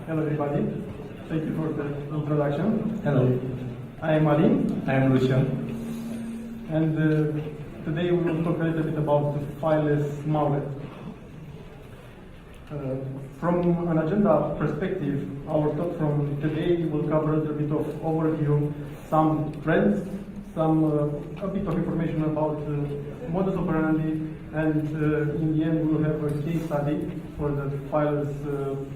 Hello everybody, thank you for the introduction. Hello, I am Ali, I am Lucian. and today we will talk a little bit about the Fileless malware. From an agenda perspective, our talk from today will cover a little bit of overview, some trends, a bit of information about modus operandi, and in the end we will have a case study for the Fileless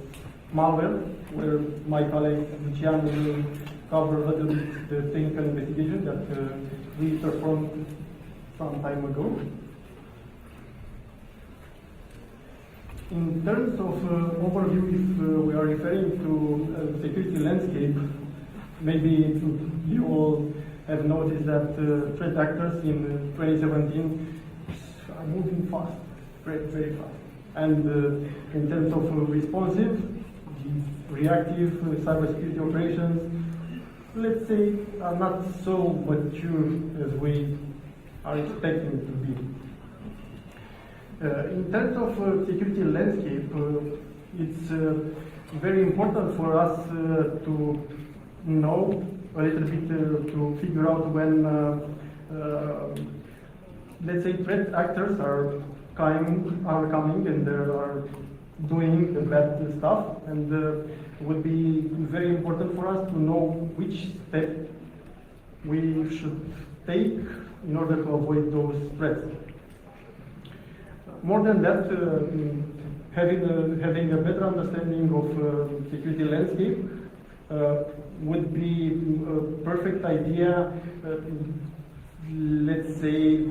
malware, where my colleague Lucian will cover a little bit the technical investigation that we performed some time ago. In terms of overview, if we are referring to security landscape, maybe you all have noticed that threat actors in 2017 are moving fast, very, very fast. And in terms of responsive, reactive cybersecurity operations, let's say, are not so mature as we are expecting to be. In terms of security landscape, it's very important for us to know a little bit, to figure out when, let's say, threat actors are coming and they are doing the bad stuff, and it would be very important for us to know which step we should take in order to avoid those threats. More than that, having a better understanding of security landscape would be a perfect idea, let's say,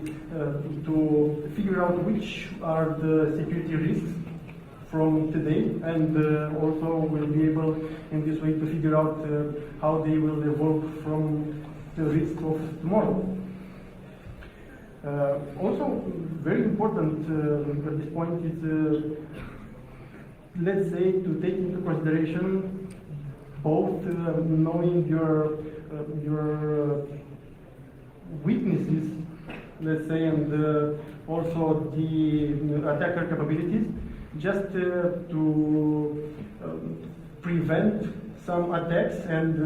to figure out which are the security risks from today, and also we'll be able in this way to figure out how they will evolve from the risk of tomorrow. Also, very important at this point is, let's say, to take into consideration both knowing your weaknesses, let's say, and also the attacker capabilities, just to prevent some attacks and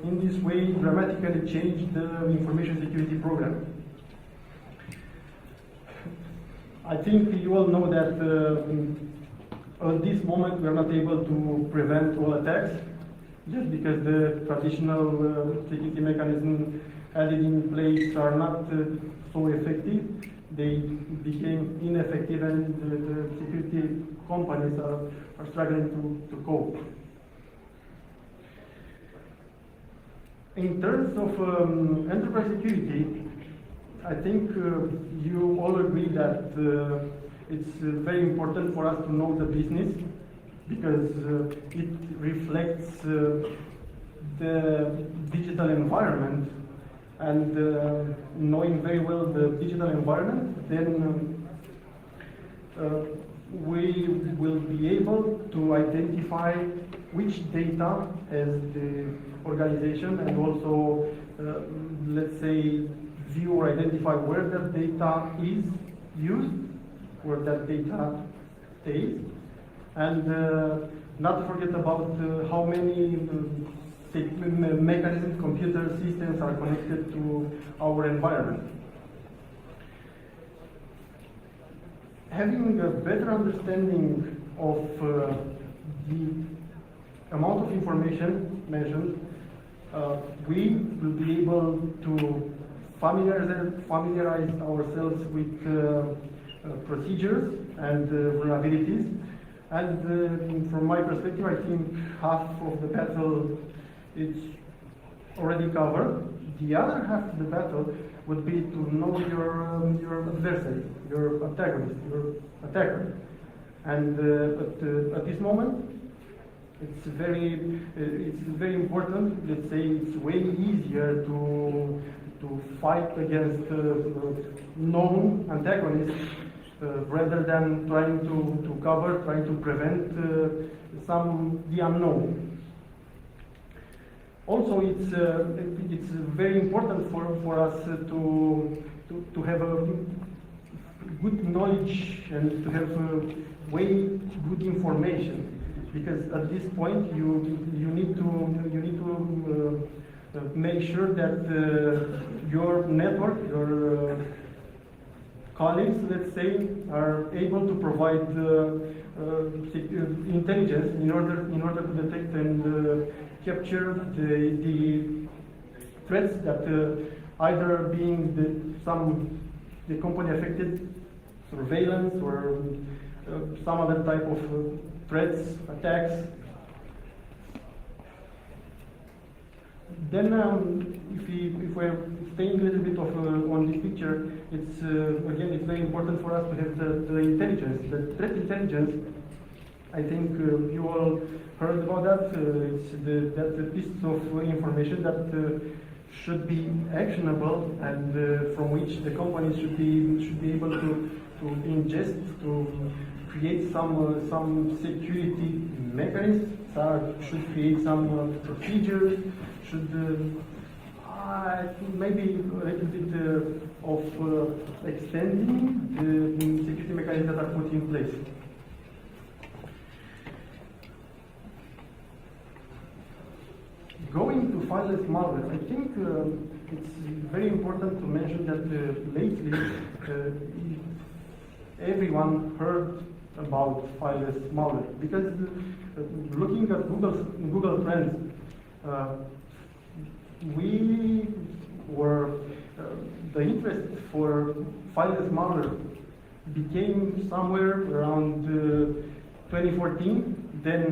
in this way dramatically change the information security program. I think you all know that at this moment we are not able to prevent all attacks, just because the traditional security mechanisms added in place are not so effective. They became ineffective, and the security companies are struggling to cope. In terms of enterprise security, I think you all agree that it's very important for us to know the business, because it reflects the digital environment, and knowing very well the digital environment, then we will be able to identify which data as the organization, and also let's say view or identify where that data is used, where that data stays, and not to forget about how many mechanisms, computer systems are connected to our environment. Having a better understanding of the amount of information mentioned, we will be able to familiarize ourselves with procedures and vulnerabilities. And from my perspective, I think half of the battle is already covered. The other half of the battle would be to know your adversary, your antagonist, your attacker. And at this moment, it's very important. Let's say it's way easier to fight against known antagonists rather than trying to cover, trying to prevent the unknown. Also, it's very important for us to have a good knowledge and to have way good information, because at this point you need to make sure that your network, your colleagues, let's say, are able to provide intelligence in order to detect and capture the threats that either being the company affected, surveillance, or some other type of threats, attacks. Then, if we're staying a little bit on this picture, it's again, it's very important for us to have the intelligence, the threat intelligence. I think you all heard about that. It's that piece of information that should be actionable and from which the companies should be able to ingest, to create some security mechanisms, should create some procedures, should maybe a little bit of extending the security mechanisms that are put in place. Going to fileless malware, I think it's very important to mention that lately everyone heard about fileless malware, because looking at Google Trends, the interest for fileless malware became somewhere around 2014, then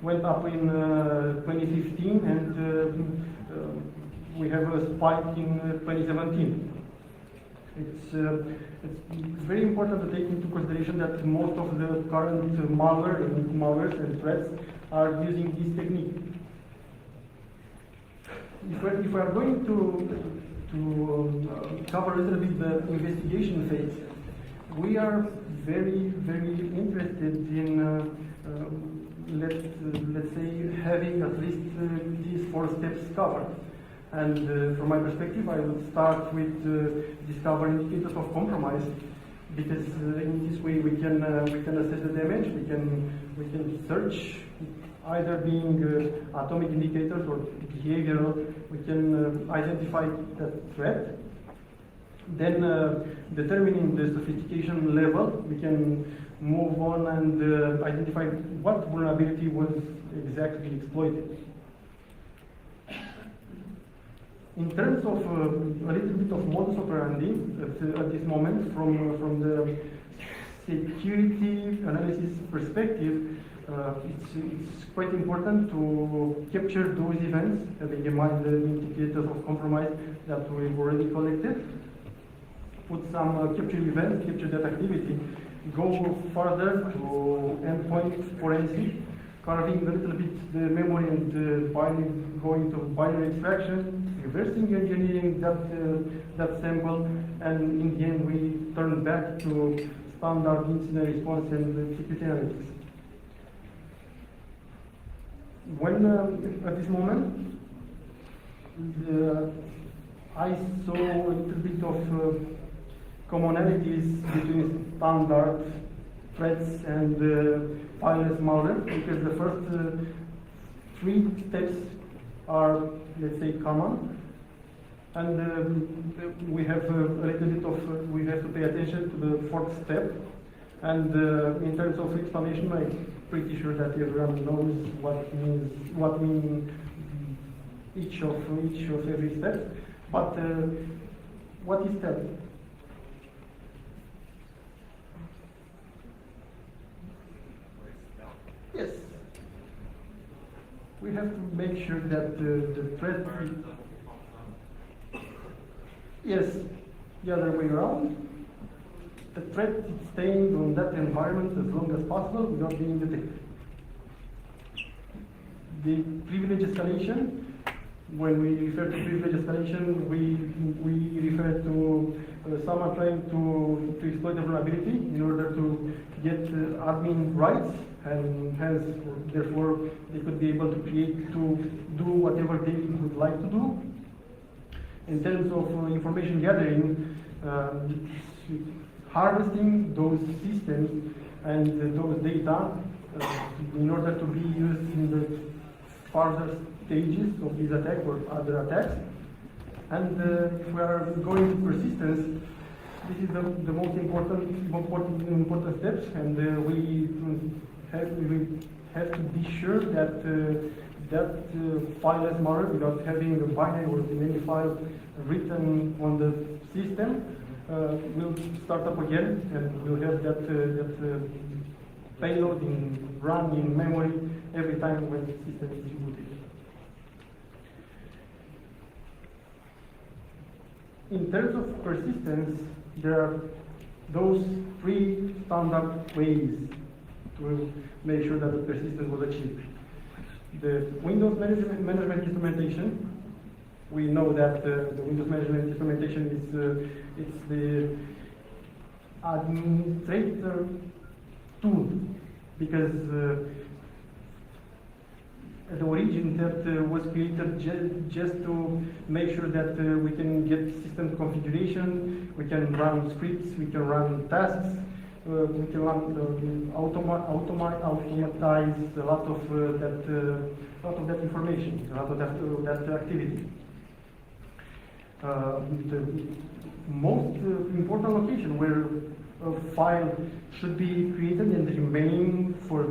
went up in 2015, and we have a spike in 2017. It's very important to take into consideration that most of the current malwares and threats are using this technique. If we are going to cover a little bit the investigation phase, we are very, very interested in let's say having at least these 4 steps covered. And from my perspective, I would start with discovering indicators of compromise, because in this way we can assess the damage. We can search, either being atomic indicators or behavioral. We can identify the threat. Then, determining the sophistication level, we can move on and identify what vulnerability was exactly exploited. In terms of a little bit of modus operandi at this moment, from the security analysis perspective, it's quite important to capture those events, having in mind the indicators of compromise that we've already collected. Put some capture events, capture that activity, go further to endpoint forensic, carving a little bit the memory and going to binary extraction, reversing engineering that sample, and in the end we turn back to standard incident response and security analytics. When at this moment, I saw a little bit of commonalities between standard threats and fileless malware, because the first 3 steps are, let's say, common, and we have a little bit of we have to pay attention to the 4th step. And in terms of explanation, I'm pretty sure that everyone knows what means each of every step. But what is step? Yes, we have to make sure that the threat. Yes, the other way around. The threat is staying on that environment as long as possible without being detected. The privilege escalation, when we refer to privilege escalation, we refer to someone trying to exploit the vulnerability in order to get admin rights, and hence, therefore, they could be able to do whatever they would like to do. In terms of information gathering, harvesting those systems and those data in order to be used in the further stages of this attack or other attacks. And if we are going to persistence, this is the most important steps, and we have to be sure that that fileless malware, without having a binary or any file written on the system, will start up again, and we'll have that payload run in memory every time when the system is rebooted. In terms of persistence, there are those three standard ways to make sure that the persistence was achieved. The Windows management instrumentation. We know that the Windows management instrumentation is it's the administrator tool, because at the origin that was created just to make sure that we can get system configuration, we can run scripts, we can run tasks, we can run automatize a lot of that information, a lot of that activity. The most important location where a file should be created and remain for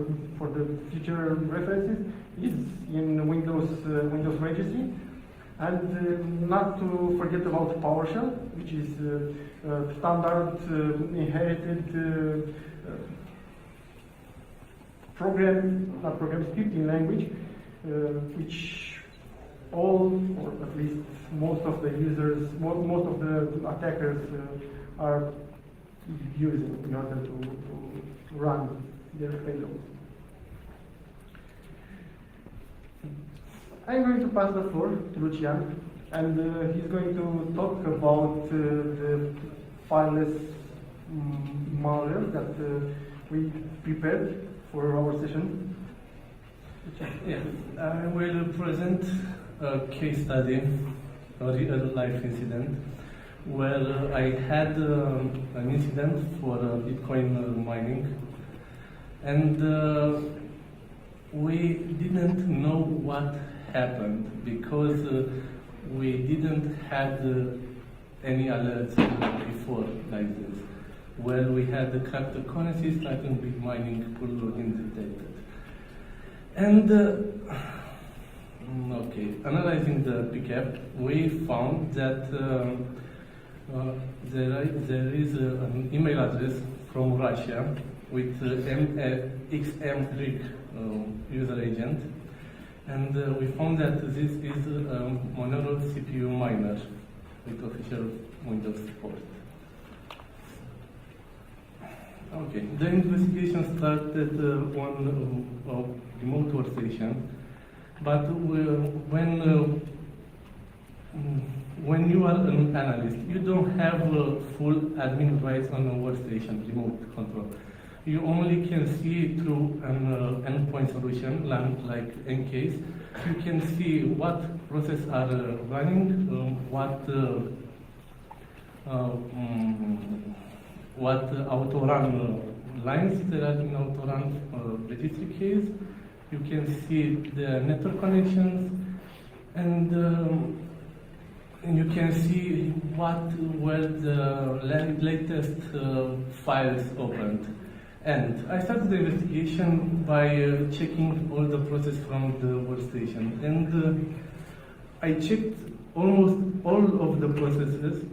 the future references is in Windows registry, and not to forget about PowerShell, which is standard inherited scripting language, which all, or at least most of the users, most of the attackers are using in order to run their payload. I'm going to pass the floor to Lucian, and he's going to talk about the fileless malware that we prepared for our session. Yes, I will present a case study, a real-life incident, where I had an incident for Bitcoin mining, and we didn't know what happened because we didn't have any alerts before like this, where we had the cryptocurrency starting with mining full undetected. And okay, analyzing the PCAP, we found that there is an email address from Russia with XM user agent, and we found that this is a Monero CPU miner with official Windows support. Okay, the investigation started on remote workstation, but when you are an analyst, you don't have full admin rights on a workstation, remote control. You only can see through an endpoint solution, like Encase. You can see what processes are running, what auto-run lines there are in auto-run registry keys. You can see the network connections, and you can see what were the latest files opened. And I started the investigation by checking all the processes from the workstation, and I checked almost all of the processes,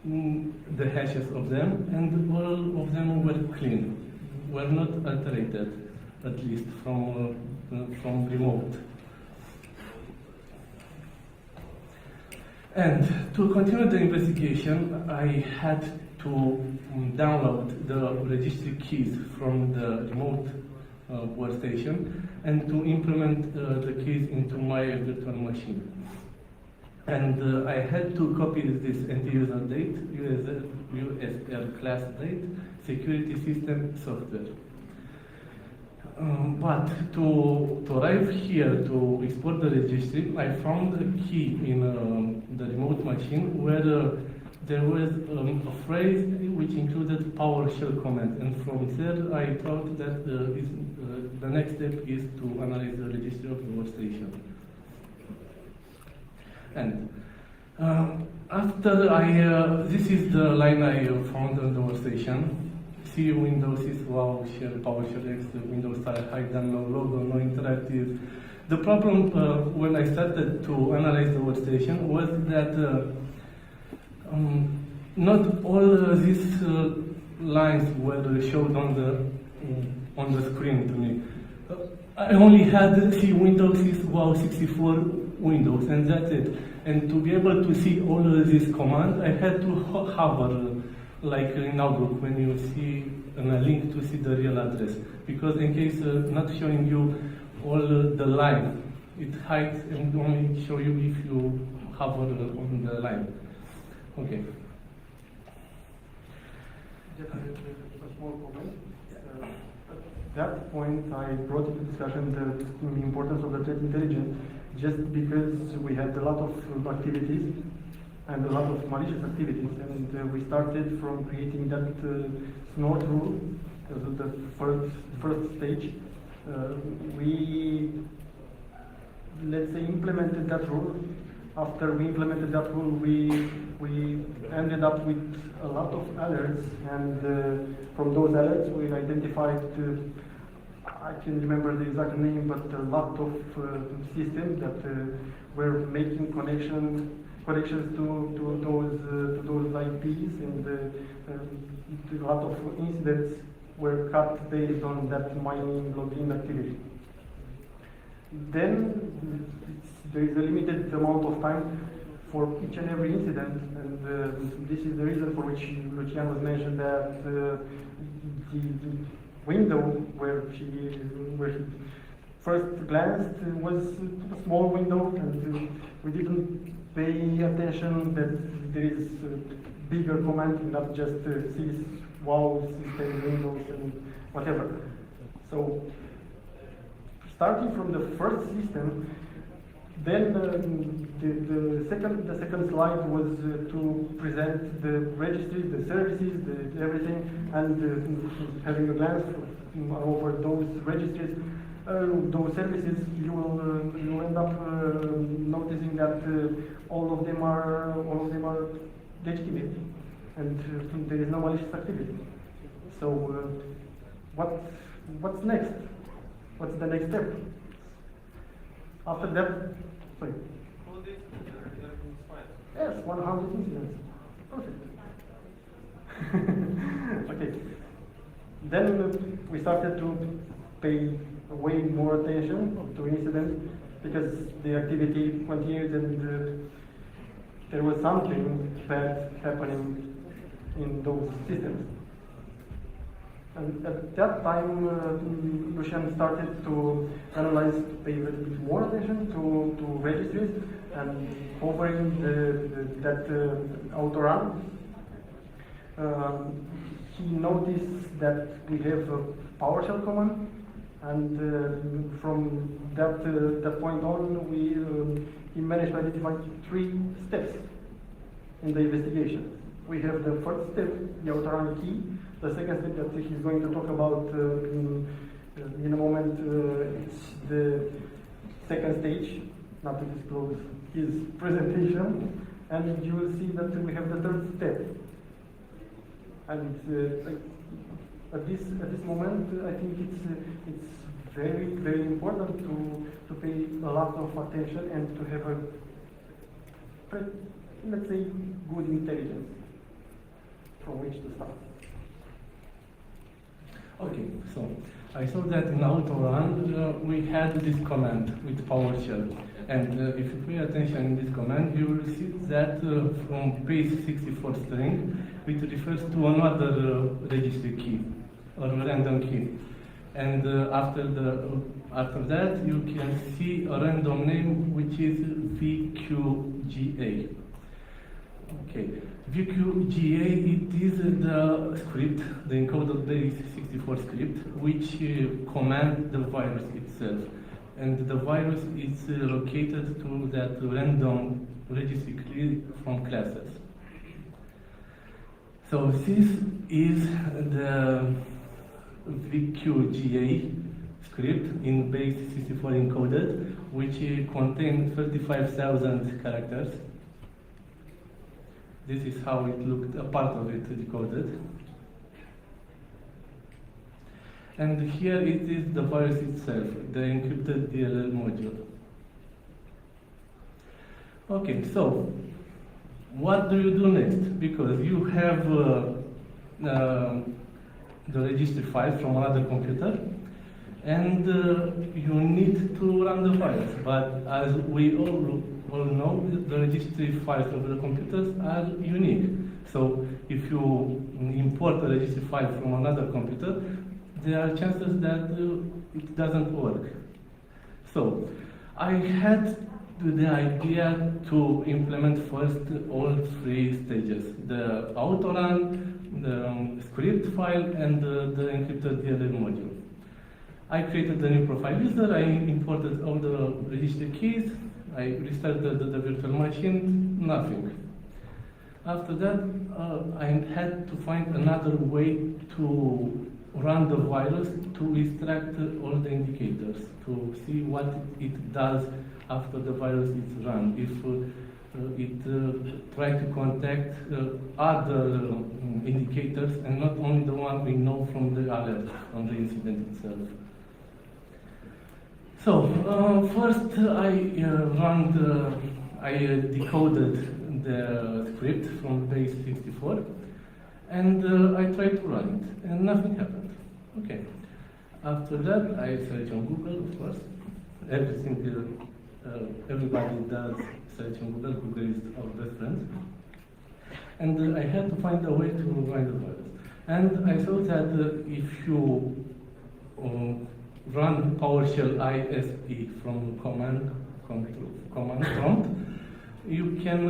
the hashes of them, and all of them were clean, were not alterated, at least from remote. And to continue the investigation, I had to download the registry keys from the remote workstation and to implement the keys into my virtual machine. And I had to copy this end-user date, USR class date, security system software. But to arrive here to export the registry, I found a key in the remote machine where there was a phrase which included PowerShell command, and from there I thought that the next step is to analyze the registry of the workstation. And after this is the line I found on the workstation. See, Windows is wow, shell, PowerShell X, Windows style, hide, no logo, no interactive. The problem when I started to analyze the workstation was that not all these lines were shown on the screen to me. I only had see Windows is wow 64 Windows, and that's it. And to be able to see all these commands, I had to hover, like in Outlook when you see a link to see the real address. Because in case not showing you all the line, it hides and only show you if you hover on the line. Okay. Just a small comment. At that point, I brought into discussion the importance of the threat intelligence, just because we had a lot of activities and a lot of malicious activities, and we started from creating that snort rule as the first stage. We, let's say, implemented that rule. After we implemented that rule, we ended up with a lot of alerts, and from those alerts we identified, I can't remember the exact name, but a lot of systems that were making connections to those IPs, and a lot of incidents were cut based on that mining login activity. Then there is a limited amount of time for each and every incident, and this is the reason for which Lucian was mentioned that the window where she first glanced was a small window, and we didn't pay attention that there is a bigger command, not just sys wow system windows and whatever. So starting from the first system, then the second slide was to present the registries, the services, everything, and having a glance over those registries, those services, you will end up noticing that all of them are legitimate, and there is no malicious activity. So what's next? What's the next step? After that, sorry. All this everything's fine. Yes, 100 incidents. Perfect. Okay. Then we started to pay way more attention to incidents, because the activity continued, and there was something bad happening in those systems. And at that time, Lucian started to analyze, pay a little bit more attention to registries, and hovering that autorun. He noticed that we have a PowerShell command, and from that point on, he managed to identify 3 steps in the investigation. We have the first step, the autorun key. The second step that he's going to talk about in a moment, it's the second stage, not to disclose his presentation, and you will see that we have the third step. And at this moment, I think it's very, very important to pay a lot of attention and to have a, let's say, good intelligence from which to start. Okay, so I saw that in autorun we had this command with PowerShell, and if you pay attention in this command, you will see that from page 64 string, it refers to another registry key or random key, and after that you can see a random name which is VQGA. Okay, VQGA, it is the script, the encoded base 64 script, which commands the virus itself. And the virus is located to that random registry key from classes. So this is the VQGA script in base 64 encoded, which contains 35,000 characters. This is how it looked, a part of it decoded. And here it is the virus itself, the encrypted DLL module. Okay, so what do you do next? Because you have the registry file from another computer, and you need to run the files. But as we all know, the registry files of the computers are unique. So if you import a registry file from another computer, there are chances that it doesn't work. So I had the idea to implement first all three stages: the autorun, the script file, and the encrypted DLL module. I created a new profile user, I imported all the registry keys, I restarted the virtual machine, nothing. After that, I had to find another way to run the virus to extract all the indicators, to see what it does after the virus is run. If it tries to contact other indicators and not only the one we know from the alert, from the incident itself. So first I decoded the script from base 64, and I tried to run it, and nothing happened. Okay. After that, I searched on Google, of course. Everybody does search on Google. Google is our best friend. And I had to find a way to run the virus. And I saw that if you run PowerShell ISE from command prompt, you can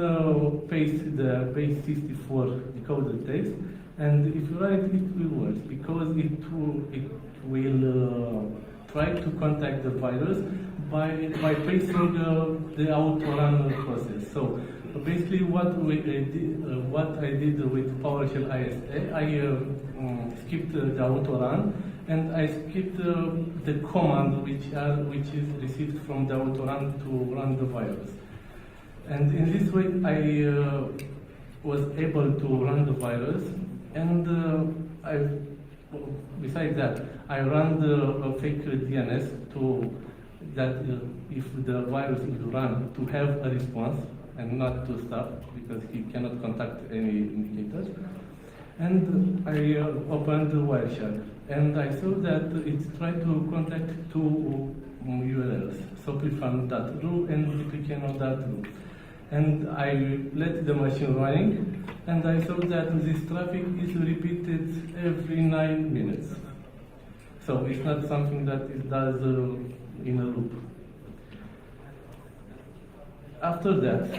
paste the base 64 decoded text, and if you run it, it will work, because it will try to contact the virus by pasting the autorun process. So basically what I did with PowerShell ISE, I skipped the autorun, and I skipped the command which is received from the autorun to run the virus. And in this way, I was able to run the virus, and besides that, I ran the fake DNS that if the virus is run, to have a response and not to stop, because he cannot contact any indicators. And I opened the Wireshark, and I saw that it tried to contact two URLs, soplifan.ru and dpkno.ru. And I let the machine running, and I saw that this traffic is repeated every 9 minutes. So it's not something that it does in a loop. After that,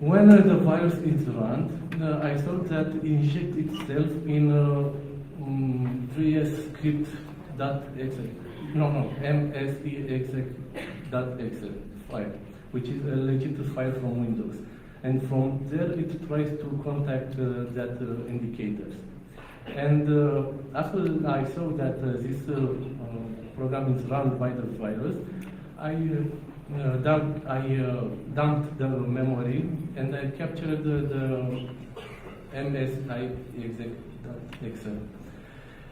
when the virus is run, I saw that it injects itself in vscript.exe. msexec.exe file, which is a legit file from Windows. And from there, it tries to contact that indicators. And after I saw that this program is run by the virus, I dumped the memory, and I captured the msexec.exe.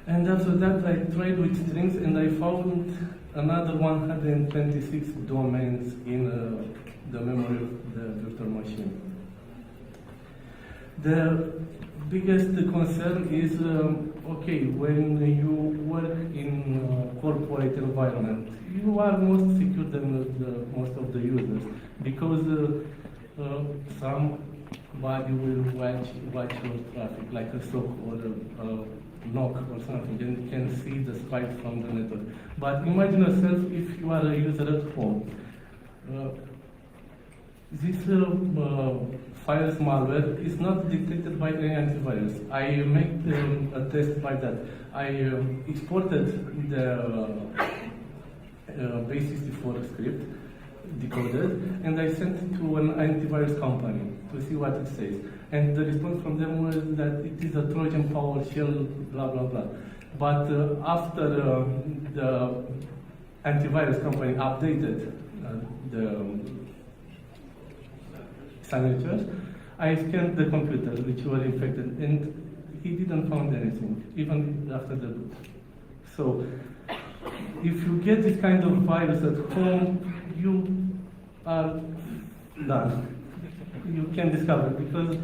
And after that, I tried with strings, and I found another 126 domains in the memory of the virtual machine. The biggest concern is, okay, when you work in a corporate environment, you are most secure than most of the users, because somebody will watch your traffic, like a SOC or a knock or something, and you can see the spike from the network. But imagine yourself if you are a user at home. This virus malware is not detected by any antivirus. I made a test by that. I exported the base 64 script, decoded, and I sent it to an antivirus company to see what it says. And the response from them was that it is a Trojan PowerShell, blah blah blah. But after the antivirus company updated the signatures, I scanned the computer which were infected, and he didn't find anything, even after the boot. So, if you get this kind of virus at home, you are done. You can discover, because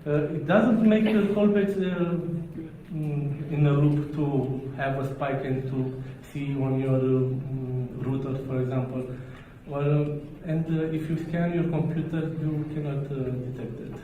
it doesn't make the callbacks in a loop to have a spike and to see on your router, for example. Or, and if you scan your computer, you cannot detect it.